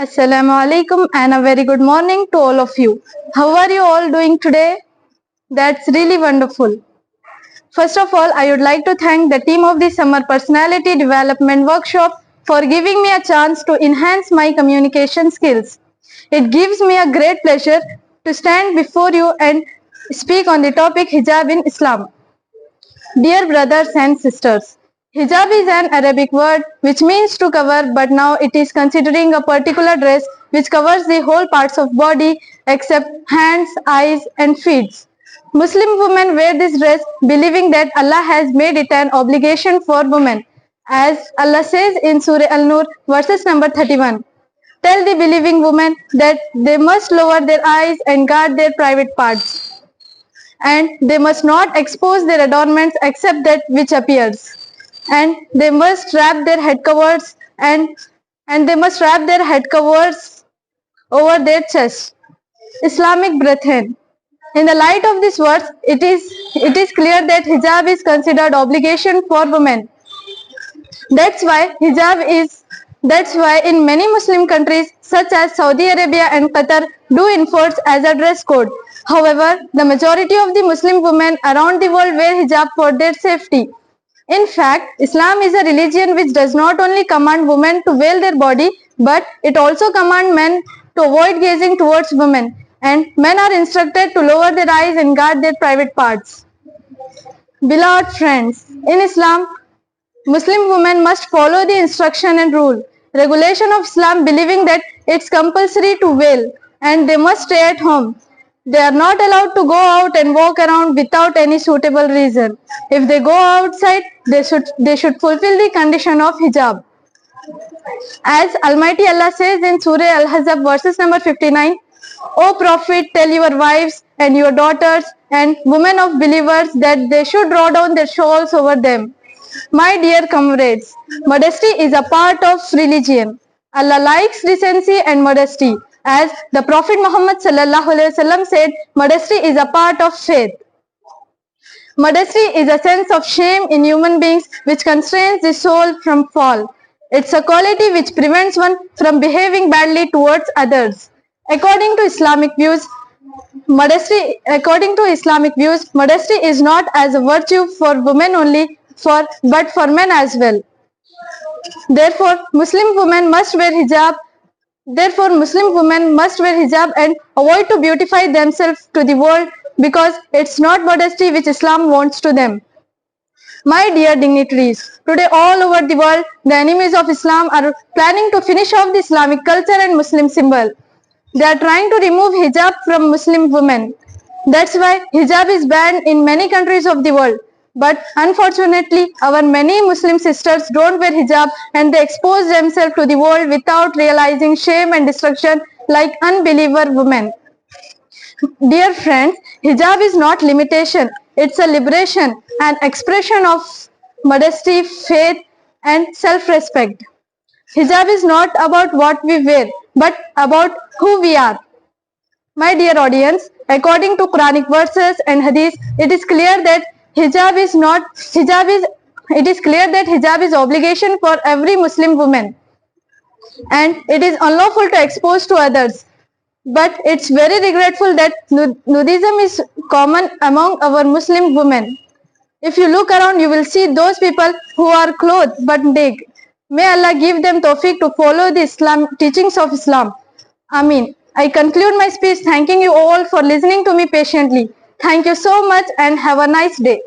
Assalamu alaikum and a very good morning to all of you. How are you all doing today? That's really wonderful. First of all, I would like to thank the team of the Summer Personality Development Workshop for giving me a chance to enhance my communication skills. It gives me a great pleasure to stand before you and speak on the topic hijab in Islam. Dear brothers and sisters, hijab is an Arabic word which means to cover, but now it is considering a particular dress which covers the whole parts of body except hands, eyes and feet. Muslim women wear this dress believing that Allah has made it an obligation for women. As Allah says in Surah Al-Nur verses number 31, tell the believing women that they must lower their eyes and guard their private parts, and they must not expose their adornments except that which appears, and they must wrap their head covers and they must wrap their head covers over their chest. Islamic brethren, in the light of this verse, it is clear that hijab is considered obligation for women. That's why in many Muslim countries such as Saudi Arabia and Qatar do enforce as a dress code. However, the majority of the Muslim women around the world wear hijab for their safety. In fact, Islam is a religion which does not only command women to veil their body, but it also commands men to avoid gazing towards women, and men are instructed to lower their eyes and guard their private parts. Beloved friends, in Islam, Muslim women must follow the instruction and regulation of Islam, believing that it's compulsory to veil and they must stay at home. They are not allowed to go out and walk around without any suitable reason. If they go outside, they should fulfill the condition of hijab. As Almighty Allah says in Surah Al-Ahzab verses number 59, O Prophet, tell your wives and your daughters and women of believers that they should draw down their shawls over them. My dear comrades, modesty is a part of religion. Allah likes decency and modesty. As the Prophet Muhammad said, modesty is a part of faith. Modesty is a sense of shame in human beings which constrains the soul from fall. It's a quality which prevents one from behaving badly towards others. According to Islamic views, modesty is not as a virtue for women only, but for men as well. Therefore, Muslim women must wear hijab and avoid to beautify themselves to the world, because it's not modesty which Islam wants to them. My dear dignitaries, today all over the world, the enemies of Islam are planning to finish off the Islamic culture and Muslim symbol. They are trying to remove hijab from Muslim women. That's why hijab is banned in many countries of the world. But unfortunately, our many Muslim sisters don't wear hijab and they expose themselves to the world without realizing shame and destruction like unbeliever women. Dear friends, hijab is not limitation. It's a liberation, an expression of modesty, faith and self-respect. Hijab is not about what we wear, but about who we are. My dear audience, according to Quranic verses and hadith, it is clear that hijab is obligation for every Muslim woman, and it is unlawful to expose to others. But it's very regretful that nudism is common among our Muslim women. If you look around, you will see those people who are clothed but naked. May Allah give them tawfiq to follow the teachings of Islam. Ameen. I conclude my speech thanking you all for listening to me patiently. Thank you so much and have a nice day.